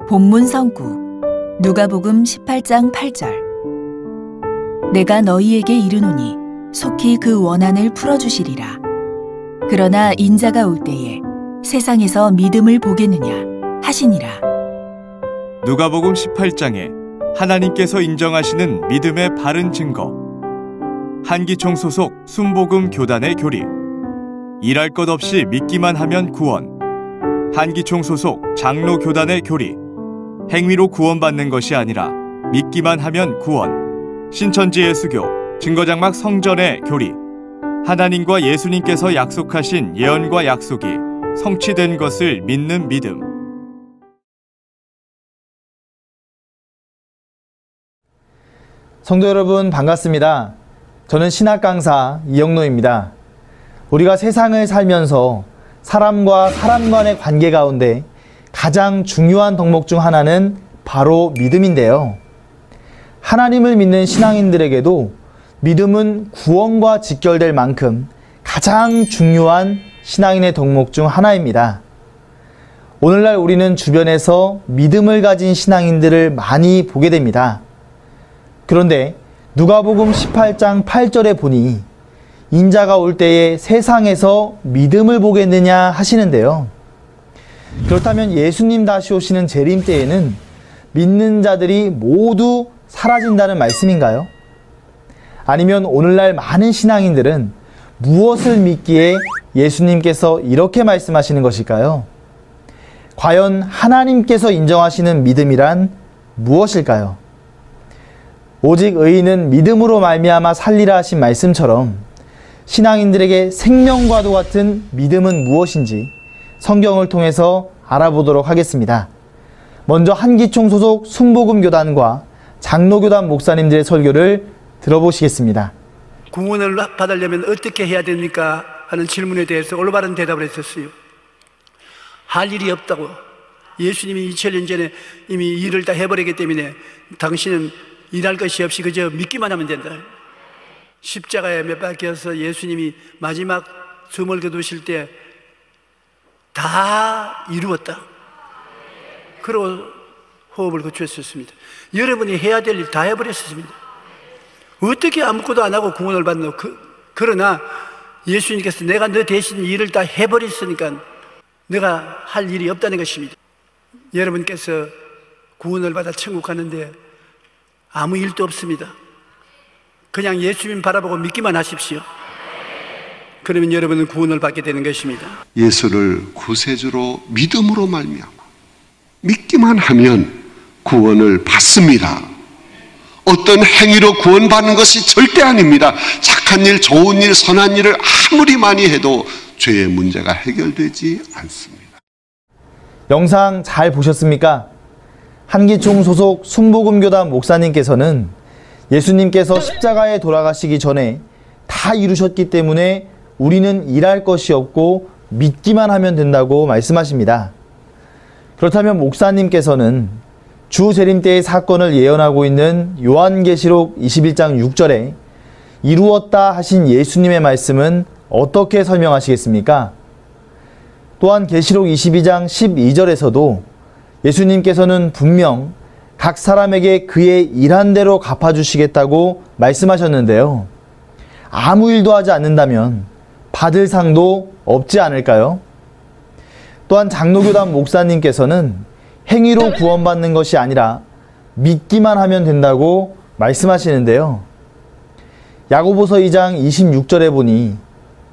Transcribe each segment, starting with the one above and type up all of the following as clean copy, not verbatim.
본문 성구 누가복음 18장 8절. 내가 너희에게 이르노니 속히 그 원한을 풀어주시리라. 그러나 인자가 올 때에 세상에서 믿음을 보겠느냐 하시니라. 누가복음 18장에 하나님께서 인정하시는 믿음의 바른 증거. 한기총 소속 순복음 교단의 교리. 일할 것 없이 믿기만 하면 구원. 한기총 소속 장로 교단의 교리. 행위로 구원받는 것이 아니라 믿기만 하면 구원. 신천지 예수교 증거장막 성전의 교리. 하나님과 예수님께서 약속하신 예언과 약속이 성취된 것을 믿는 믿음. 성도 여러분 반갑습니다. 저는 신학 강사 이영노입니다. 우리가 세상을 살면서 사람과 사람 간의 관계 가운데 가장 중요한 덕목 중 하나는 바로 믿음인데요. 하나님을 믿는 신앙인들에게도 믿음은 구원과 직결될 만큼 가장 중요한 신앙인의 덕목 중 하나입니다. 오늘날 우리는 주변에서 믿음을 가진 신앙인들을 많이 보게 됩니다. 그런데 누가복음 18장 8절에 보니 인자가 올 때에 세상에서 믿음을 보겠느냐 하시는데요. 그렇다면 예수님 다시 오시는 재림 때에는 믿는 자들이 모두 사라진다는 말씀인가요? 아니면 오늘날 많은 신앙인들은 무엇을 믿기에 예수님께서 이렇게 말씀하시는 것일까요? 과연 하나님께서 인정하시는 믿음이란 무엇일까요? 오직 의인은 믿음으로 말미암아 살리라 하신 말씀처럼 신앙인들에게 생명과도 같은 믿음은 무엇인지 성경을 통해서 알아보도록 하겠습니다. 먼저 한기총 소속 순복음 교단과 장로교단 목사님들의 설교를 들어보시겠습니다. 구원을 받으려면 어떻게 해야 됩니까? 하는 질문에 대해서 올바른 대답을 했었어요. 할 일이 없다고. 예수님이 2000년 전에 이미 일을 다 해버리기 때문에 당신은 일할 것이 없이 그저 믿기만 하면 된다. 십자가에 못 박혀서 예수님이 마지막 숨을 거두실 때 다 이루었다. 그러고 호흡을 거쳤었습니다. 여러분이 해야 될 일 다 해버렸습니다. 어떻게 아무것도 안 하고 구원을 받노? 그러나 예수님께서 내가 너 대신 일을 다 해버렸으니까 내가 할 일이 없다는 것입니다. 여러분께서 구원을 받아 천국 가는데 아무 일도 없습니다. 그냥 예수님 바라보고 믿기만 하십시오. 그러면 여러분은 구원을 받게 되는 것입니다. 예수를 구세주로 믿음으로 말미암아 믿기만 하면 구원을 받습니다. 어떤 행위로 구원받는 것이 절대 아닙니다. 착한 일, 좋은 일, 선한 일을 아무리 많이 해도 죄의 문제가 해결되지 않습니다. 영상 잘 보셨습니까? 한기총 소속 순복음교단 목사님께서는 예수님께서 십자가에 돌아가시기 전에 다 이루셨기 때문에 우리는 일할 것이 없고 믿기만 하면 된다고 말씀하십니다. 그렇다면 목사님께서는 주 재림 때의 사건을 예언하고 있는 요한계시록 21장 6절에 이루었다 하신 예수님의 말씀은 어떻게 설명하시겠습니까? 또한 계시록 22장 12절에서도 예수님께서는 분명 각 사람에게 그의 일한 대로 갚아주시겠다고 말씀하셨는데요. 아무 일도 하지 않는다면 받을 상도 없지 않을까요? 또한 장로교단 목사님께서는 행위로 구원받는 것이 아니라 믿기만 하면 된다고 말씀하시는데요. 야고보서 2장 26절에 보니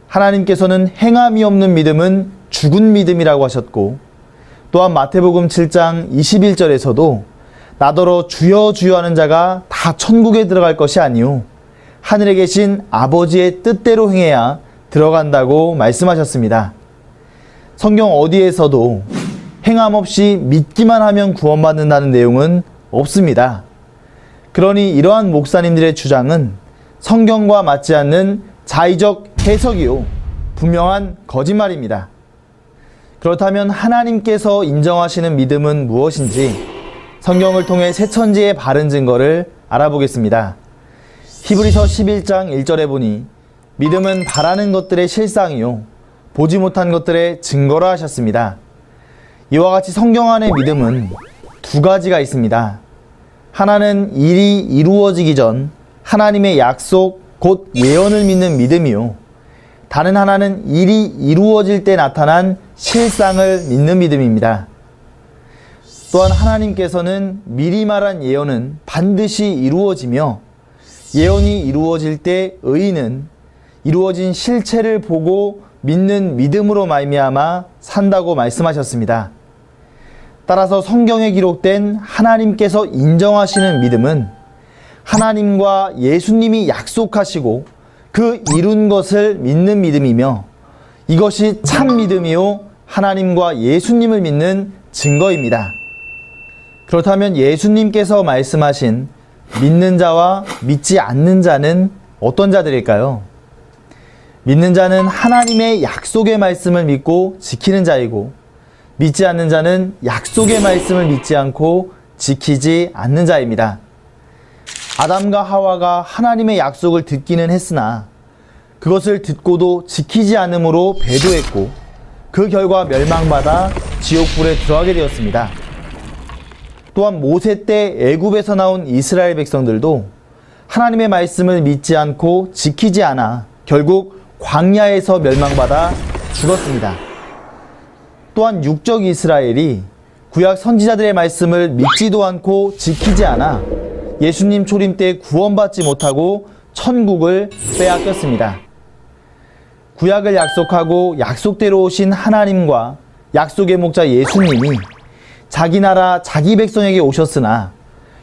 하나님께서는 행함이 없는 믿음은 죽은 믿음이라고 하셨고, 또한 마태복음 7장 21절에서도 나더러 주여 주여 하는 자가 다 천국에 들어갈 것이 아니오 하늘에 계신 아버지의 뜻대로 행해야 들어간다고 말씀하셨습니다. 성경 어디에서도 행함 없이 믿기만 하면 구원받는다는 내용은 없습니다. 그러니 이러한 목사님들의 주장은 성경과 맞지 않는 자의적 해석이요 분명한 거짓말입니다. 그렇다면 하나님께서 인정하시는 믿음은 무엇인지 성경을 통해 새천지의 바른 증거를 알아보겠습니다. 히브리서 11장 1절에 보니 믿음은 바라는 것들의 실상이요 보지 못한 것들의 증거라 하셨습니다. 이와 같이 성경 안의 믿음은 두 가지가 있습니다. 하나는 일이 이루어지기 전 하나님의 약속, 곧 예언을 믿는 믿음이요. 다른 하나는 일이 이루어질 때 나타난 실상을 믿는 믿음입니다. 또한 하나님께서는 미리 말한 예언은 반드시 이루어지며 예언이 이루어질 때 의인은 이루어진 실체를 보고 믿는 믿음으로 말미암아 산다고 말씀하셨습니다. 따라서 성경에 기록된 하나님께서 인정하시는 믿음은 하나님과 예수님이 약속하시고 그 이룬 것을 믿는 믿음이며 이것이 참 믿음이요 하나님과 예수님을 믿는 증거입니다. 그렇다면 예수님께서 말씀하신 믿는 자와 믿지 않는 자는 어떤 자들일까요? 믿는 자는 하나님의 약속의 말씀을 믿고 지키는 자이고 믿지 않는 자는 약속의 말씀을 믿지 않고 지키지 않는 자입니다. 아담과 하와가 하나님의 약속을 듣기는 했으나 그것을 듣고도 지키지 않음으로 배도했고 그 결과 멸망받아 지옥불에 들어가게 되었습니다. 또한 모세 때 애굽에서 나온 이스라엘 백성들도 하나님의 말씀을 믿지 않고 지키지 않아 결국 광야에서 멸망받아 죽었습니다. 또한 육적 이스라엘이 구약 선지자들의 말씀을 믿지도 않고 지키지 않아 예수님 초림 때 구원받지 못하고 천국을 빼앗겼습니다. 구약을 약속하고 약속대로 오신 하나님과 약속의 목자 예수님이 자기 나라 자기 백성에게 오셨으나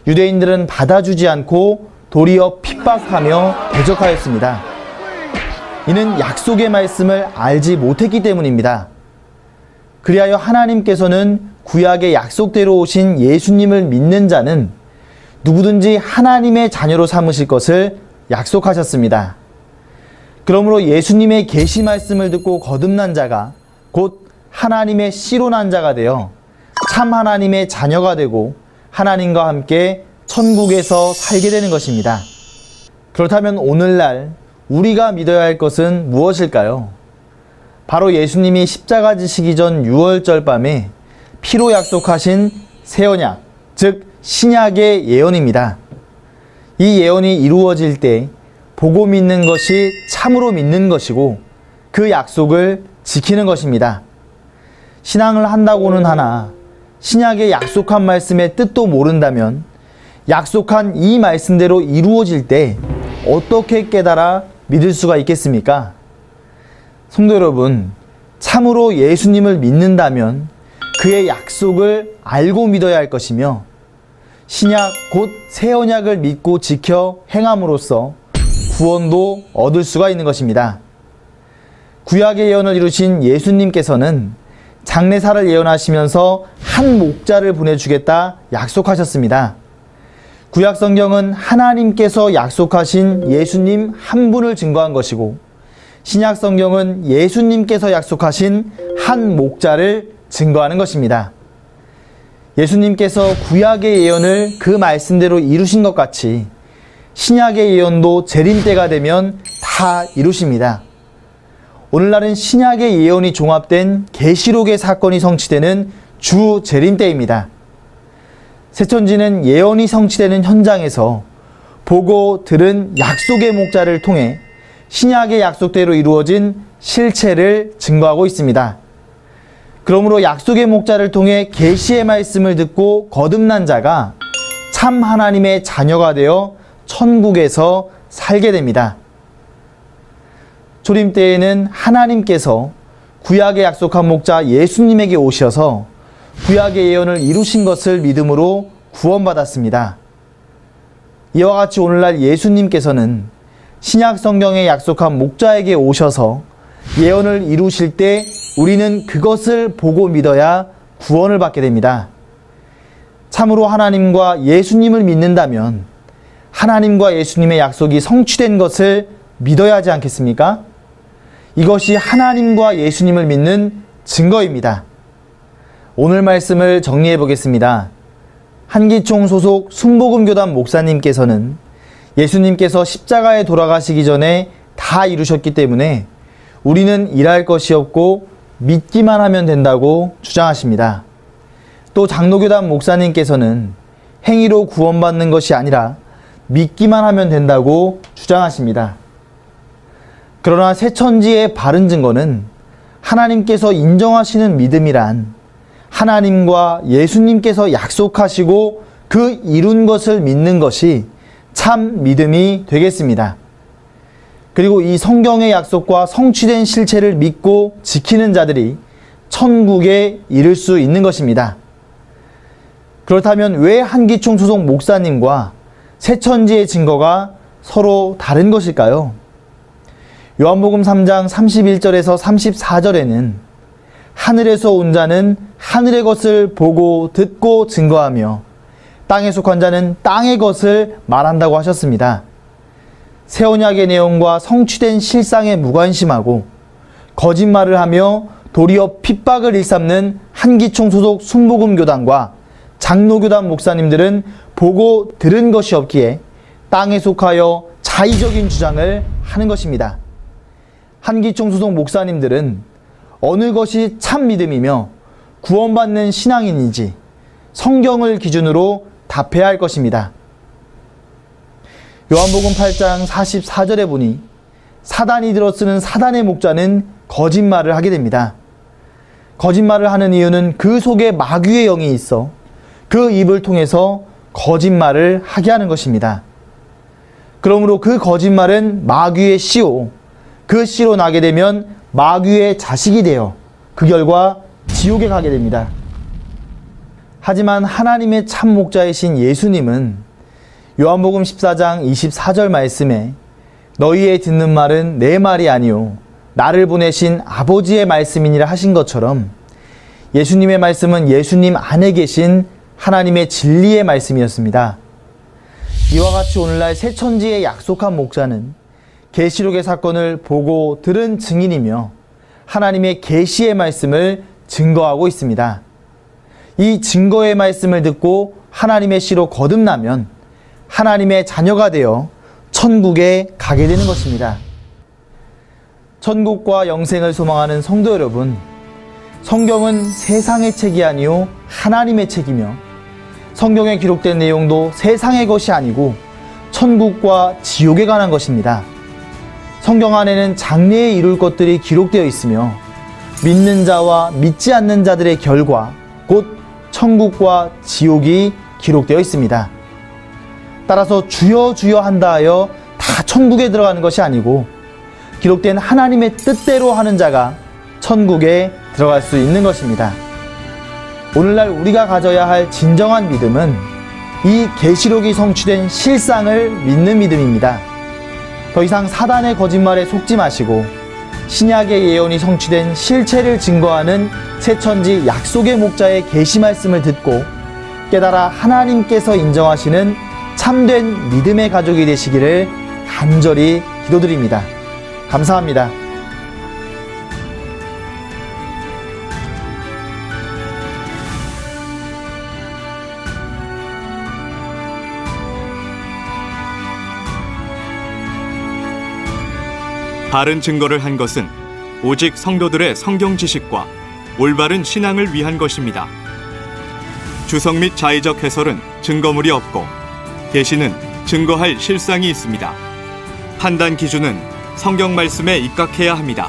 유대인들은 받아주지 않고 도리어 핍박하며 대적하였습니다. 이는 약속의 말씀을 알지 못했기 때문입니다. 그리하여 하나님께서는 구약의 약속대로 오신 예수님을 믿는 자는 누구든지 하나님의 자녀로 삼으실 것을 약속하셨습니다. 그러므로 예수님의 계시 말씀을 듣고 거듭난 자가 곧 하나님의 씨로 난 자가 되어 참 하나님의 자녀가 되고 하나님과 함께 천국에서 살게 되는 것입니다. 그렇다면 오늘날 우리가 믿어야 할 것은 무엇일까요? 바로 예수님이 십자가 지시기 전 6월절 밤에 피로 약속하신 새 언약, 즉 신약의 예언입니다. 이 예언이 이루어질 때 보고 믿는 것이 참으로 믿는 것이고 그 약속을 지키는 것입니다. 신앙을 한다고는 하나 신약의 약속한 말씀의 뜻도 모른다면 약속한 이 말씀대로 이루어질 때 어떻게 깨달아 믿을 수가 있겠습니까? 성도 여러분, 참으로 예수님을 믿는다면 그의 약속을 알고 믿어야 할 것이며 신약 곧 새 언약을 믿고 지켜 행함으로써 구원도 얻을 수가 있는 것입니다. 구약의 예언을 이루신 예수님께서는 장래사를 예언하시면서 한 목자를 보내주겠다 약속하셨습니다. 구약 성경은 하나님께서 약속하신 예수님 한 분을 증거한 것이고 신약 성경은 예수님께서 약속하신 한 목자를 증거하는 것입니다. 예수님께서 구약의 예언을 그 말씀대로 이루신 것 같이 신약의 예언도 재림 때가 되면 다 이루십니다. 오늘날은 신약의 예언이 종합된 계시록의 사건이 성취되는 주 재림 때입니다. 새천지는 예언이 성취되는 현장에서 보고 들은 약속의 목자를 통해 신약의 약속대로 이루어진 실체를 증거하고 있습니다. 그러므로 약속의 목자를 통해 계시의 말씀을 듣고 거듭난 자가 참 하나님의 자녀가 되어 천국에서 살게 됩니다. 초림 때에는 하나님께서 구약의 약속한 목자 예수님에게 오셔서 구약의 예언을 이루신 것을 믿음으로 구원받았습니다. 이와 같이 오늘날 예수님께서는 신약 성경에 약속한 목자에게 오셔서 예언을 이루실 때 우리는 그것을 보고 믿어야 구원을 받게 됩니다. 참으로 하나님과 예수님을 믿는다면 하나님과 예수님의 약속이 성취된 것을 믿어야 하지 않겠습니까? 이것이 하나님과 예수님을 믿는 증거입니다. 오늘 말씀을 정리해 보겠습니다. 한기총 소속 순복음교단 목사님께서는 예수님께서 십자가에 돌아가시기 전에 다 이루셨기 때문에 우리는 일할 것이 없고 믿기만 하면 된다고 주장하십니다. 또 장로교단 목사님께서는 행위로 구원받는 것이 아니라 믿기만 하면 된다고 주장하십니다. 그러나 새천지의 바른 증거는 하나님께서 인정하시는 믿음이란 하나님과 예수님께서 약속하시고 그 이룬 것을 믿는 것이 참 믿음이 되겠습니다. 그리고 이 성경의 약속과 성취된 실체를 믿고 지키는 자들이 천국에 이를 수 있는 것입니다. 그렇다면 왜 한기총 소속 목사님과 새천지의 증거가 서로 다른 것일까요? 요한복음 3장 31절에서 34절에는 하늘에서 온 자는 하늘의 것을 보고 듣고 증거하며 땅에 속한 자는 땅의 것을 말한다고 하셨습니다. 새 언약의 내용과 성취된 실상에 무관심하고 거짓말을 하며 도리어 핍박을 일삼는 한기총 소속 순복음교단과 장로교단 목사님들은 보고 들은 것이 없기에 땅에 속하여 자의적인 주장을 하는 것입니다. 한기총 소속 목사님들은 어느 것이 참 믿음이며 구원받는 신앙인인지 성경을 기준으로 답해야 할 것입니다. 요한복음 8장 44절에 보니 사단이 들어쓰는 사단의 목자는 거짓말을 하게 됩니다. 거짓말을 하는 이유는 그 속에 마귀의 영이 있어 그 입을 통해서 거짓말을 하게 하는 것입니다. 그러므로 그 거짓말은 마귀의 씨요, 그 씨로 나게 되면 마귀의 자식이 되어 그 결과 지옥에 가게 됩니다. 하지만 하나님의 참 목자이신 예수님은 요한복음 14장 24절 말씀에 너희의 듣는 말은 내 말이 아니요 나를 보내신 아버지의 말씀이니라 하신 것처럼 예수님의 말씀은 예수님 안에 계신 하나님의 진리의 말씀이었습니다. 이와 같이 오늘날 새천지의 약속한 목자는 계시록의 사건을 보고 들은 증인이며 하나님의 계시의 말씀을 증거하고 있습니다. 이 증거의 말씀을 듣고 하나님의 씨로 거듭나면 하나님의 자녀가 되어 천국에 가게 되는 것입니다. 천국과 영생을 소망하는 성도 여러분, 성경은 세상의 책이 아니요 하나님의 책이며 성경에 기록된 내용도 세상의 것이 아니고 천국과 지옥에 관한 것입니다. 성경 안에는 장래에 이룰 것들이 기록되어 있으며 믿는 자와 믿지 않는 자들의 결과, 곧 천국과 지옥이 기록되어 있습니다. 따라서 주여 주여 한다 하여 다 천국에 들어가는 것이 아니고 기록된 하나님의 뜻대로 하는 자가 천국에 들어갈 수 있는 것입니다. 오늘날 우리가 가져야 할 진정한 믿음은 이 계시록이 성취된 실상을 믿는 믿음입니다. 더 이상 사단의 거짓말에 속지 마시고 신약의 예언이 성취된 실체를 증거하는 새천지 약속의 목자의 계시 말씀을 듣고 깨달아 하나님께서 인정하시는 참된 믿음의 가족이 되시기를 간절히 기도드립니다. 감사합니다. 바른 증거를 한 것은 오직 성도들의 성경 지식과 올바른 신앙을 위한 것입니다. 주석 및 자의적 해설은 증거물이 없고 계시는 증거할 실상이 있습니다. 판단 기준은 성경 말씀에 입각해야 합니다.